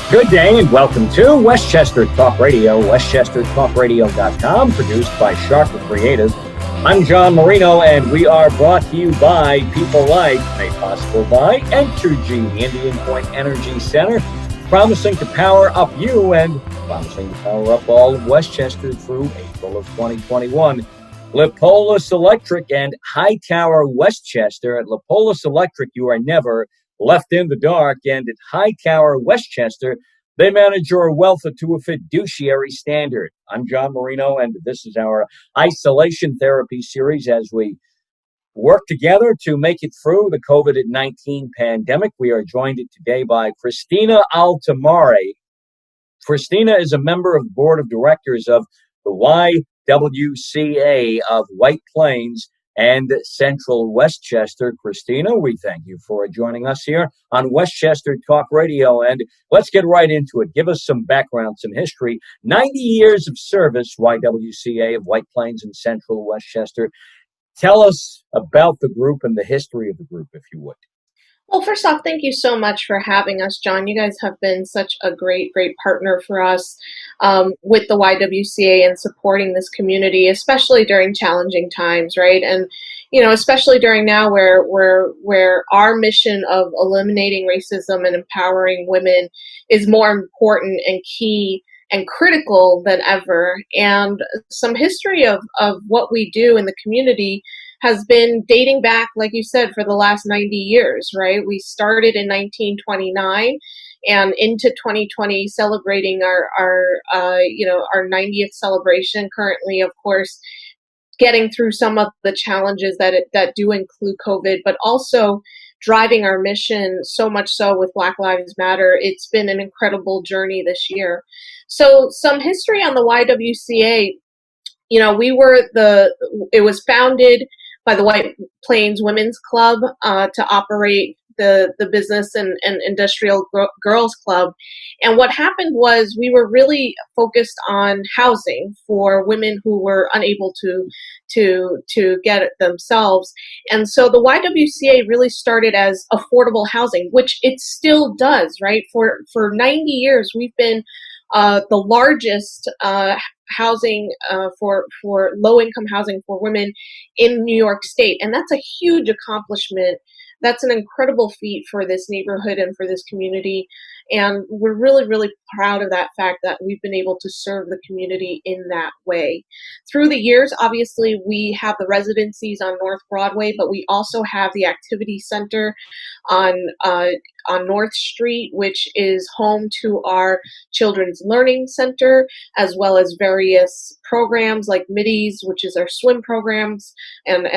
Good day and welcome to Westchester Talk Radio, westchestertalkradio.com, produced by Sharc Creative. I'm John Marino, and we are brought to you by people like, made possible by Entergy, the Indian Point Energy Center, promising to power up you and promising to power up all of Westchester through April of 2021. Lipolis Electric and Hightower Westchester. At Lipolis Electric, you are never left in the dark, and at Hightower Westchester, they manage your wealth to a fiduciary standard. I'm John Marino, and this is our isolation therapy series as we work together to make it through the COVID-19 pandemic. We are joined today by Christina Altomare. Christina is a member of the board of directors of the YWCA of White Plains and Central Westchester. Christina, we thank you for joining us here on Westchester Talk Radio. And let's get right into it. Give us some background, some history. 90 years of service, YWCA of White Plains and Central Westchester. Tell us about the group and the history of the group, if you would. Well, first off, thank you so much for having us, John. You guys have been such a great partner for us with the YWCA and supporting this community, especially during challenging times, right? And, you know, especially during now where our mission of eliminating racism and empowering women is more important and key and critical than ever. And some history of what we do in the community has been dating back, like you said, for the last 90 years, right? We started in 1929 and into 2020, celebrating our 90th celebration. Currently, of course, getting through some of the challenges that do include COVID, but also driving our mission so much so with Black Lives Matter. It's been an incredible journey this year. So some history on the YWCA. You know, it was founded by the White Plains Women's Club to operate the business and industrial girls club. And what happened was we were really focused on housing for women who were unable to get it themselves. And so the YWCA really started as affordable housing, which it still does, right? For 90 years, we've been the largest housing for low-income housing for women in New York State. And that's a huge accomplishment. That's an incredible feat for this neighborhood and for this community. And we're really proud of that fact that we've been able to serve the community in that way. Through the years, obviously, we have the residencies on North Broadway, but we also have the activity center on North Street, which is home to our Children's Learning Center, as well as various programs like Middies, which is our swim programs, and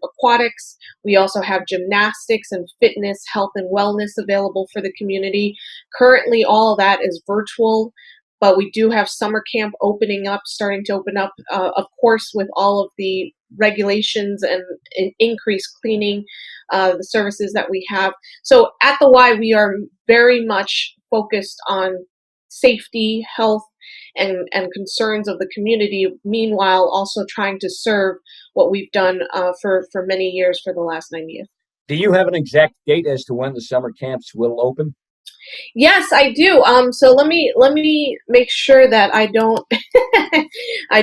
aquatics. We also have gymnastics and fitness, health and wellness available for the community. Currently, all of that is virtual, but we do have summer camp starting to open up, of course, with all of the regulations and increased cleaning, the services that we have. So at the Y, we are very much focused on safety, health, and concerns of the community, meanwhile also trying to serve what we've done for many years for the last 90 years. Do you have an exact date as to when the summer camps will open? Yes, I do. So let me make sure that I don't I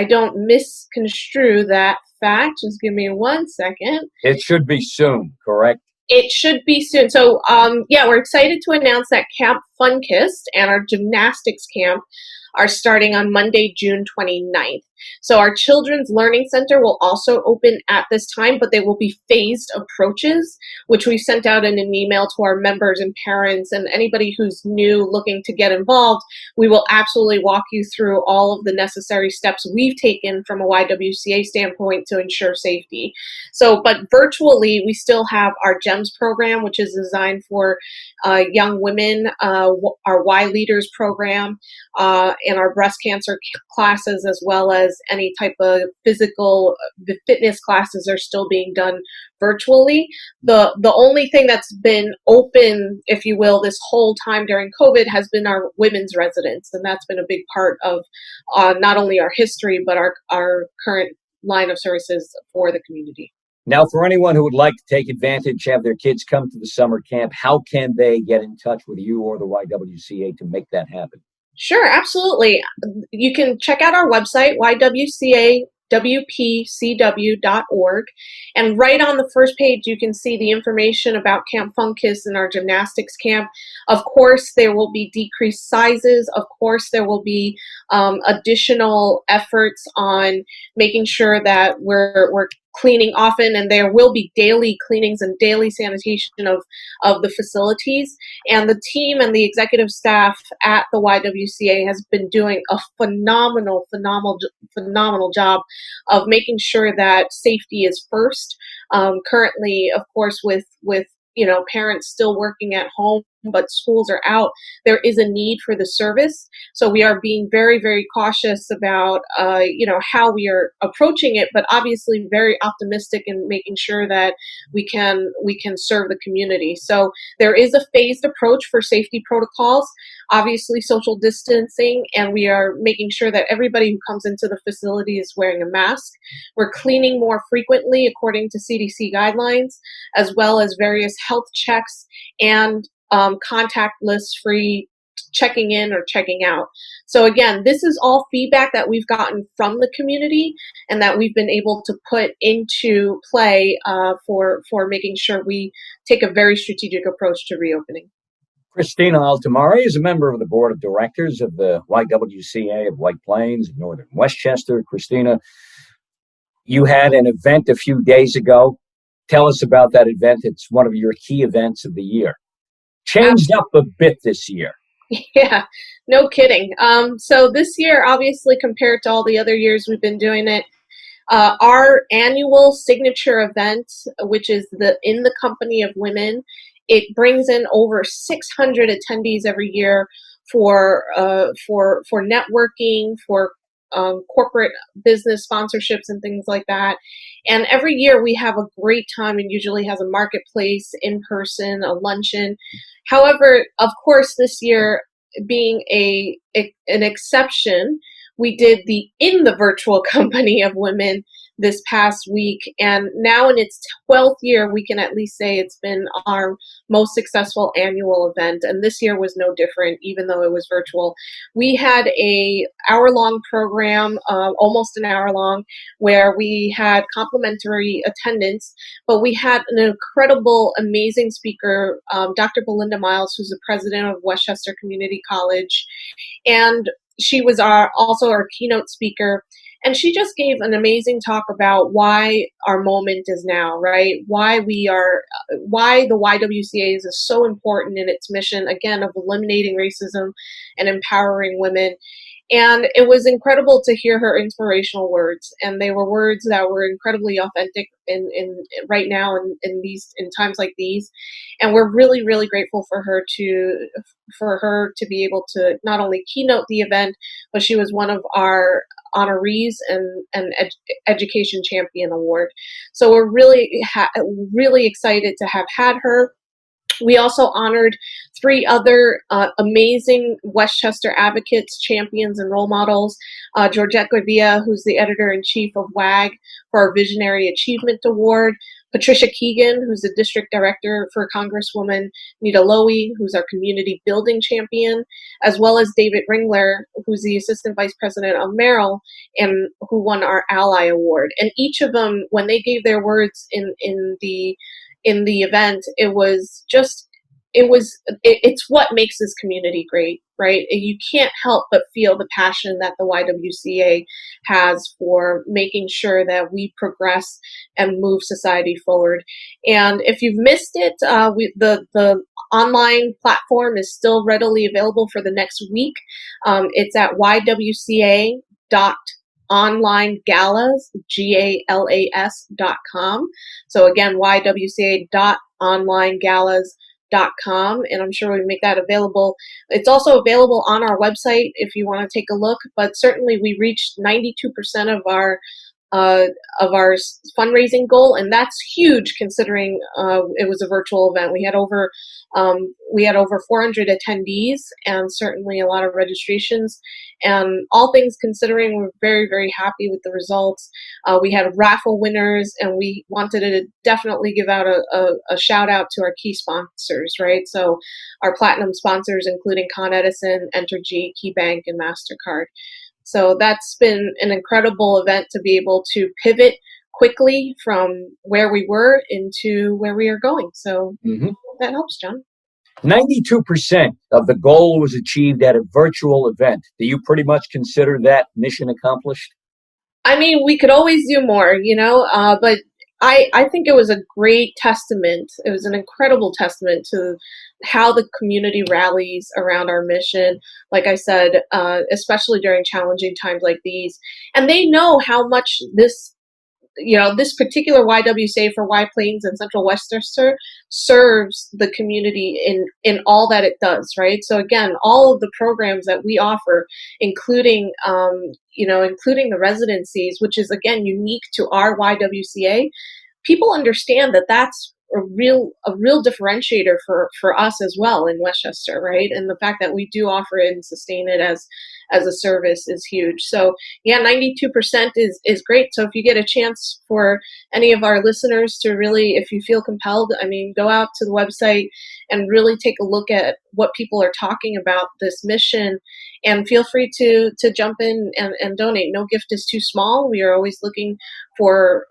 don't misconstrue that fact. Just give me 1 second. It should be soon, correct? It should be soon. So, we're excited to announce that Camp Fun Kissed and our gymnastics camp are starting on Monday, June 29th. So our Children's Learning Center will also open at this time, but they will be phased approaches, which we sent out in an email to our members and parents and anybody who's new looking to get involved. We will absolutely walk you through all of the necessary steps we've taken from a YWCA standpoint to ensure safety. So, but virtually, we still have our GEMS program, which is designed for young women, our Y Leaders program, and our breast cancer classes, as well as any type of physical fitness classes are still being done virtually. The only thing that's been open, if you will, this whole time during COVID has been our women's residence, and that's been a big part of not only our history but our current line of services for the community. Now, for anyone who would like to take advantage, have their kids come to the summer camp, how can they get in touch with you or the YWCA to make that happen? Sure, absolutely. You can check out our website, ywcawpcw.org, and right on the first page you can see the information about Camp Funkus and our gymnastics camp. Of course, there will be decreased sizes. Of course, there will be additional efforts on making sure that we're cleaning often, and there will be daily cleanings and daily sanitation of the facilities. And the team and the executive staff at the YWCA has been doing a phenomenal job of making sure that safety is first. Currently, of course, with parents still working at home, but schools are out, there is a need for the service. So we are being very, very cautious about, how we are approaching it, but obviously very optimistic in making sure that we can serve the community. So there is a phased approach for safety protocols, obviously social distancing, and we are making sure that everybody who comes into the facility is wearing a mask. We're cleaning more frequently according to CDC guidelines, as well as various health checks and contactless free checking in or checking out. So again, this is all feedback that we've gotten from the community and that we've been able to put into play for making sure we take a very strategic approach to reopening. Christina Altomare is a member of the board of directors of the YWCA of White Plains, Northern Westchester. Christina, you had an event a few days ago. Tell us about that event. It's one of your key events of the year. Changed up a bit this year. Yeah, no kidding. So this year, obviously, compared to all the other years we've been doing it, our annual signature event, which is the In the Company of Women, it brings in over 600 attendees every year for networking, for corporate business sponsorships and things like that. And every year we have a great time and usually has a marketplace, in person, a luncheon. However, of course, this year being an exception, we did the In the Virtual Company of Women this past week, and now in its 12th year, we can at least say it's been our most successful annual event, and this year was no different, even though it was virtual. We had a hour-long program, almost an hour long, where we had complimentary attendance, but we had an incredible, amazing speaker, Dr. Belinda Miles, who's the president of Westchester Community College, and she was also our keynote speaker, and she just gave an amazing talk about why our moment is now, right? Why the YWCA is so important in its mission, again, of eliminating racism and empowering women. And it was incredible to hear her inspirational words, and they were words that were incredibly authentic in right now in times like these. And we're really, really grateful for her to be able to not only keynote the event, but she was one of our honorees and Education Champion Award. So we're really excited to have had her. We also honored 3 other amazing Westchester advocates, champions, and role models. Georgette Goivia, who's the editor-in-chief of WAG, for our Visionary Achievement Award. Patricia Keegan, who's the district director for Congresswoman Nita Lowy, who's our community building champion, as well as David Ringler, who's the assistant vice president of Merrill, and who won our Ally Award. And each of them, when they gave their words in the event, it's what makes this community great, right? You can't help but feel the passion that the YWCA has for making sure that we progress and move society forward. And if you've missed it, the online platform is still readily available for the next week. It's at ywca.onlinegalas.com. So again, ywca.onlinegalas.com, and I'm sure we make that available. It's also available on our website if you want to take a look, but certainly we reached 92% of our of our fundraising goal, and that's huge considering it was a virtual event. We had over 400 attendees and certainly a lot of registrations. And all things considering, we're very, very happy with the results. We had raffle winners, and we wanted to definitely give out a shout out to our key sponsors, right? So our platinum sponsors, including Con Edison, Entergy, KeyBank, and MasterCard. So that's been an incredible event to be able to pivot quickly from where we were into where we are going. So that helps, John. 92% of the goal was achieved at a virtual event. Do you pretty much consider that mission accomplished? I mean, we could always do more, but I think it was a great testament. It was an incredible testament to how the community rallies around our mission, like I said, especially during challenging times like these. And they know how much this particular YWCA for White Plains and Central Westchester serves the community in all that it does, right? So again, all of the programs that we offer, including the residencies, which is again unique to our YWCA, people understand that that's a real differentiator for us as well in Westchester, right? And the fact that we do offer it and sustain it as a service is huge. So yeah, 92% is great. So if you get a chance for any of our listeners to really, if you feel compelled, I mean, go out to the website and really take a look at what people are talking about this mission, and feel free to jump in and donate. No gift is too small. We are always looking for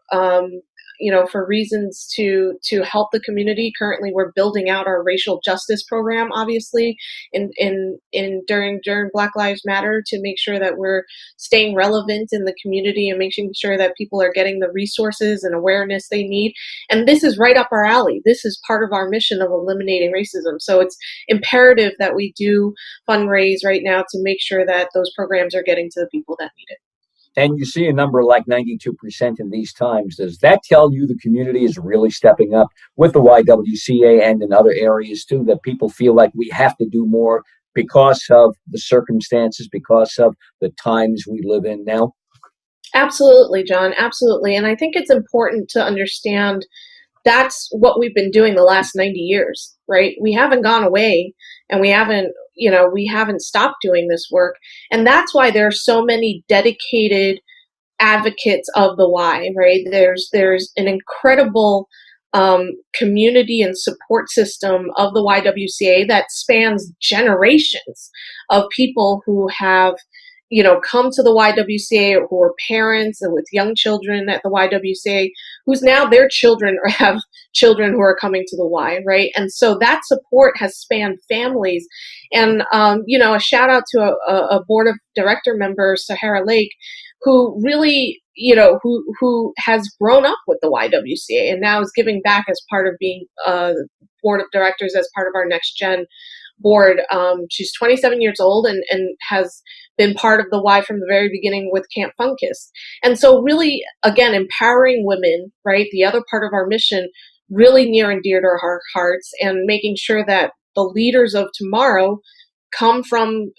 for reasons to help the community. Currently, we're building out our racial justice program, obviously, during Black Lives Matter, to make sure that we're staying relevant in the community and making sure that people are getting the resources and awareness they need. And this is right up our alley. This is part of our mission of eliminating racism. So it's imperative that we do fundraise right now to make sure that those programs are getting to the people that need it. And you see a number like 92% in these times. Does that tell you the community is really stepping up with the YWCA and in other areas too, that people feel like we have to do more because of the circumstances, because of the times we live in now? Absolutely, John. Absolutely. And I think it's important to understand that's what we've been doing the last 90 years, right? We haven't gone away, and we haven't stopped doing this work. And that's why there are so many dedicated advocates of the Y, right? There's an incredible community and support system of the YWCA that spans generations of people who have come to the YWCA, who are parents and with young children at the YWCA, who's now their children or have children who are coming to the Y, right? And so that support has spanned families. And, a shout out to a board of director member, Sahara Lake, who really, who has grown up with the YWCA and now is giving back as part of being board of directors as part of our next gen board. She's 27 years old and has been part of the Y from the very beginning with Camp Funkus. And so really, again, empowering women, right? The other part of our mission, really near and dear to our hearts, and making sure that the leaders of tomorrow come from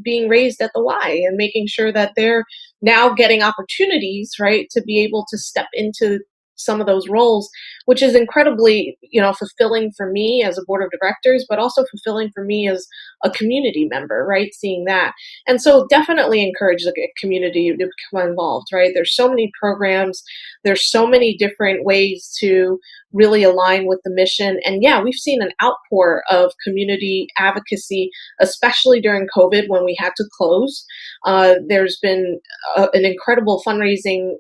being raised at the Y, and making sure that they're now getting opportunities, right, to be able to step into some of those roles, which is incredibly, fulfilling for me as a board of directors, but also fulfilling for me as a community member, right? Seeing that. And so definitely encourage the community to become involved, right? There's so many programs, there's so many different ways to really align with the mission. And yeah, we've seen an outpour of community advocacy, especially during COVID when we had to close. There's been an incredible fundraising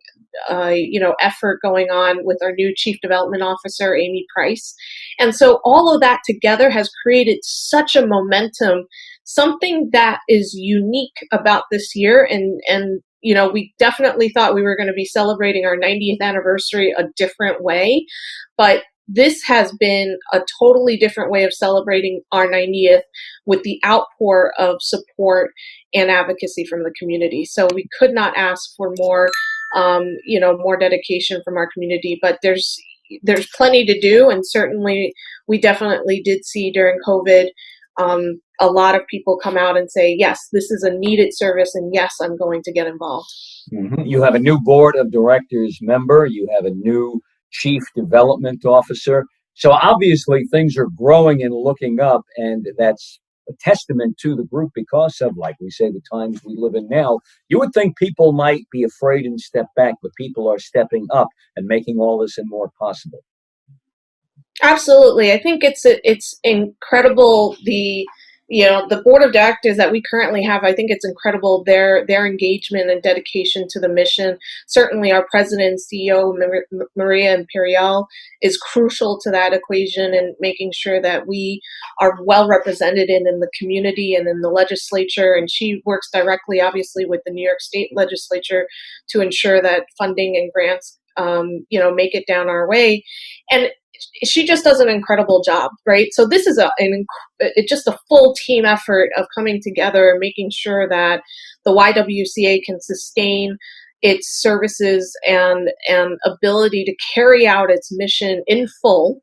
effort going on with our new Chief Development Officer, Amy Price. And so all of that together has created such a momentum, something that is unique about this year. And we definitely thought we were going to be celebrating our 90th anniversary a different way, but this has been a totally different way of celebrating our 90th with the outpour of support and advocacy from the community. So we could not ask for more, more dedication from our community, but there's plenty to do. And certainly we definitely did see during COVID, a lot of people come out and say, yes, this is a needed service, and yes, I'm going to get involved. Mm-hmm. You have a new board of directors member. You have a new chief development officer. So obviously things are growing and looking up, and that's a testament to the group because of, like we say, the times we live in now. You would think people might be afraid and step back, but people are stepping up and making all this and more possible. Absolutely. I think it's incredible the board of directors that we currently have. I think it's incredible their engagement and dedication to the mission. Certainly our president and CEO Maria Imperial is crucial to that equation and making sure that we are well represented in the community and in the legislature, and she works directly obviously with the New York State legislature to ensure that funding and grants make it down our way. And she just does an incredible job, right? So this is just a full team effort of coming together and making sure that the YWCA can sustain its services and ability to carry out its mission in full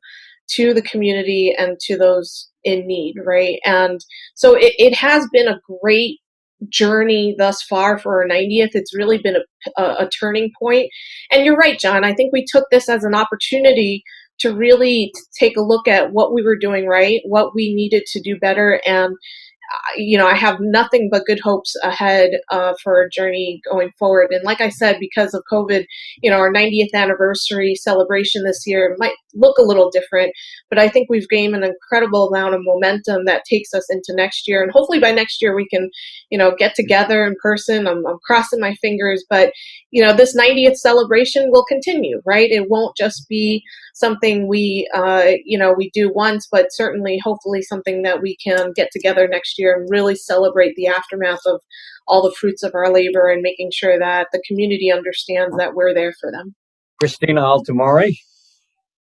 to the community and to those in need, right? And so it has been a great journey thus far for our 90th. It's really been a turning point. And you're right, John. I think we took this as an opportunity to really take a look at what we were doing right, what we needed to do better, and I have nothing but good hopes ahead for our journey going forward. And like I said, because of COVID, our 90th anniversary celebration this year might look a little different, but I think we've gained an incredible amount of momentum that takes us into next year. And hopefully by next year we can, get together in person. I'm crossing my fingers, but this 90th celebration will continue, right? It won't just be something we do once, but certainly, hopefully, something that we can get together next year and really celebrate the aftermath of all the fruits of our labor and making sure that the community understands that we're there for them. Christina Altomare,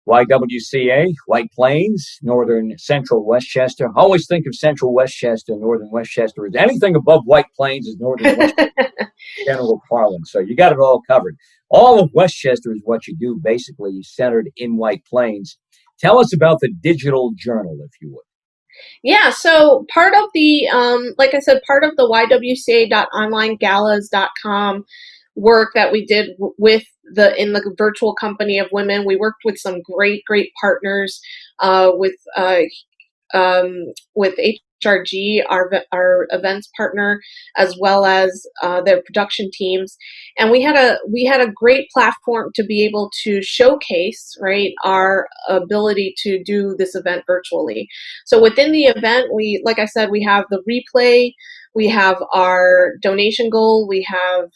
YWCA, White Plains, Northern Central Westchester. I always think of Central Westchester, Northern Westchester. As anything above White Plains is Northern Westchester, general parlance. So you got it all covered. All of Westchester is what you do, basically centered in White Plains. Tell us about the digital journal, if you would. Yeah, so part of the, like I said, part of the YWCA.onlinegalas.com work that we did in the virtual company of women, we worked with some great partners, with HRG, our events partner, as well as their production teams, and we had a great platform to be able to showcase, right, our ability to do this event virtually. So within the event, like I said, we have the replay, we have our donation goal, we have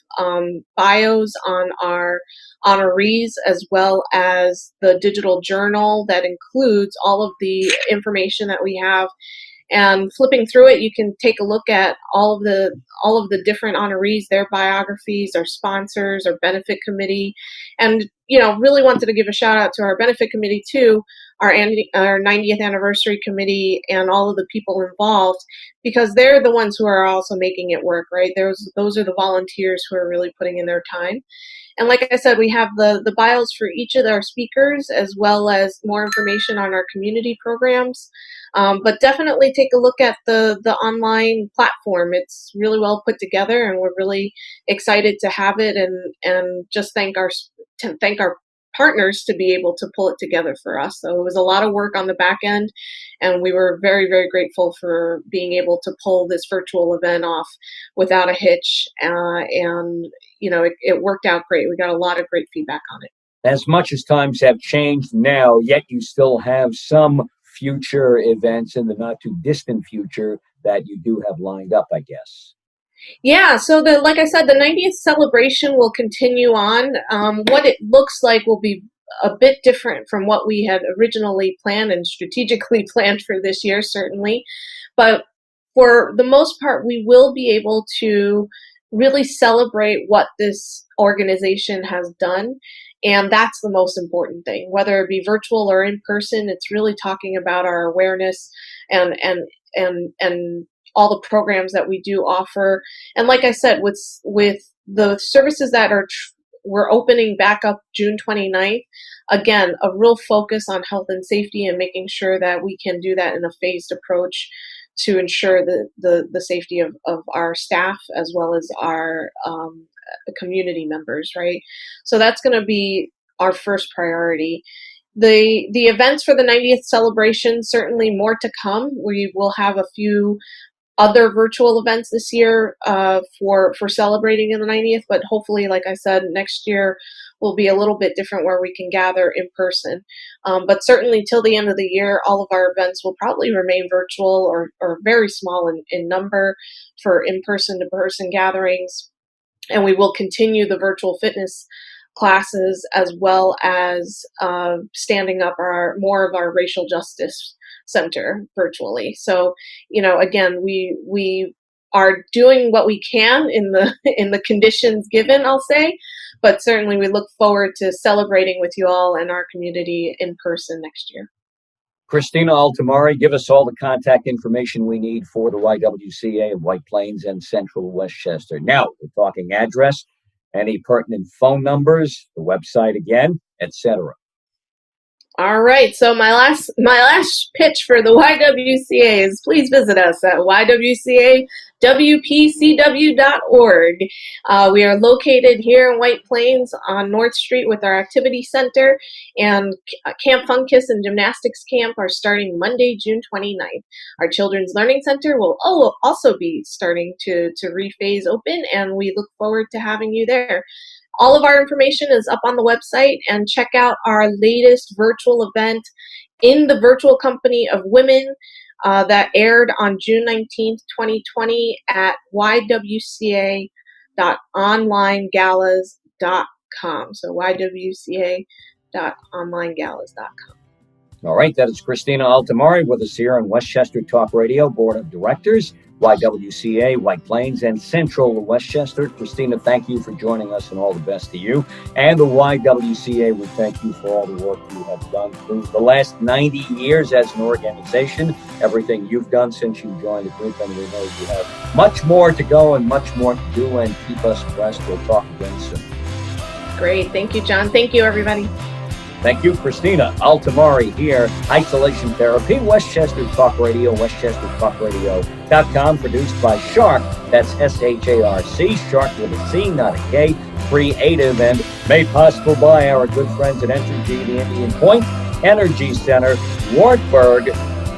bios on our honorees, as well as the digital journal that includes all of the information that we have. And flipping through it, you can take a look at all of the different honorees, their biographies, our sponsors, our benefit committee, and really wanted to give a shout out to our benefit committee too, our 90th anniversary committee, and all of the people involved, because they're the ones who are also making it work, right? Those are the volunteers who are really putting in their time. And like I said, we have the bios for each of our speakers, as well as more information on our community programs. But definitely take a look at the online platform. It's really well put together, and we're really excited to have it, and just thank our partners to be able to pull it together for us. So it was a lot of work on the back end, and we were very, very grateful for being able to pull this virtual event off without a hitch. And it worked out great. We got a lot of great feedback on it. As much as times have changed now, yet you still have some future events in the not too distant future that you do have lined up, I guess. Yeah, so like I said, the 90th celebration will continue on. What it looks like will be a bit different from what we had originally planned and strategically planned for this year, certainly. But for the most part, we will be able to really celebrate what this organization has done. And that's the most important thing, whether it be virtual or in person. It's really talking about our awareness and all the programs that we do offer. And like I said, with the services that we're opening back up June 29th, again, a real focus on health and safety and making sure that we can do that in a phased approach to ensure the safety of our staff as well as our community members, right? So that's going to be our first priority. The events for the 90th celebration, certainly more to come. We will have a few other virtual events this year for celebrating in the 90th, but hopefully, like I said, next year will be a little bit different where we can gather in person. But certainly till the end of the year, all of our events will probably remain virtual or very small in number for in-person to person gatherings. And we will continue the virtual fitness classes as well as standing up more of our racial justice center virtually. So, again, we are doing what we can in the conditions given, I'll say, but certainly we look forward to celebrating with you all and our community in person next year. Christina Altomare, give us all the contact information we need for the YWCA of White Plains and Central Westchester. Now, we're talking address, any pertinent phone numbers, the website again, etc. All right, so my last pitch for the YWCA is please visit us at YWCAWPCW.org. We are located here in White Plains on North Street with our activity center, and Camp Fun Kiss and Gymnastics Camp are starting Monday, June 29th. Our Children's Learning Center will also be starting to rephase open, and we look forward to having you there. All of our information is up on the website, and check out our latest virtual event in the virtual company of women that aired on June 19th, 2020 at ywca.onlinegalas.com. So ywca.onlinegalas.com. All right, that is Christina Altomare with us here on Westchester Talk Radio Board of Directors, YWCA, White Plains, and Central Westchester. Christina, thank you for joining us, and all the best to you. And the YWCA, we thank you for all the work you have done through the last 90 years as an organization, everything you've done since you joined the group, and we know you have much more to go and much more to do, and keep us abreast. We'll talk again soon. Great. Thank you, John. Thank you, everybody. Thank you, Christina Altomare here. Isolation Therapy, Westchester Talk Radio, WestchesterTalkRadio.com, produced by Sharc, that's S-H-A-R-C, Sharc with a C, not a K, creative, and made possible by our good friends at Entergy, the Indian Point Energy Center, Wartburg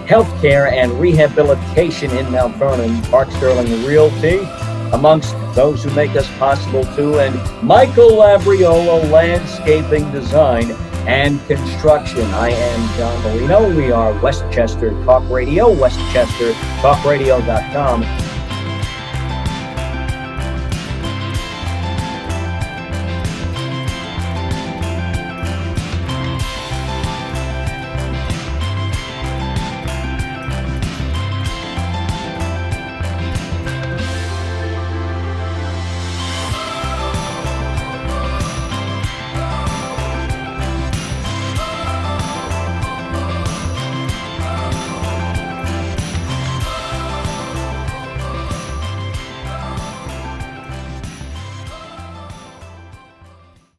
Healthcare and Rehabilitation in Mount Vernon, Park Sterling Realty, amongst those who make us possible too, and Michael Labriolo, Landscaping Design and Construction. I am John Marino. We are Westchester Talk Radio, WestchesterTalkRadio.com.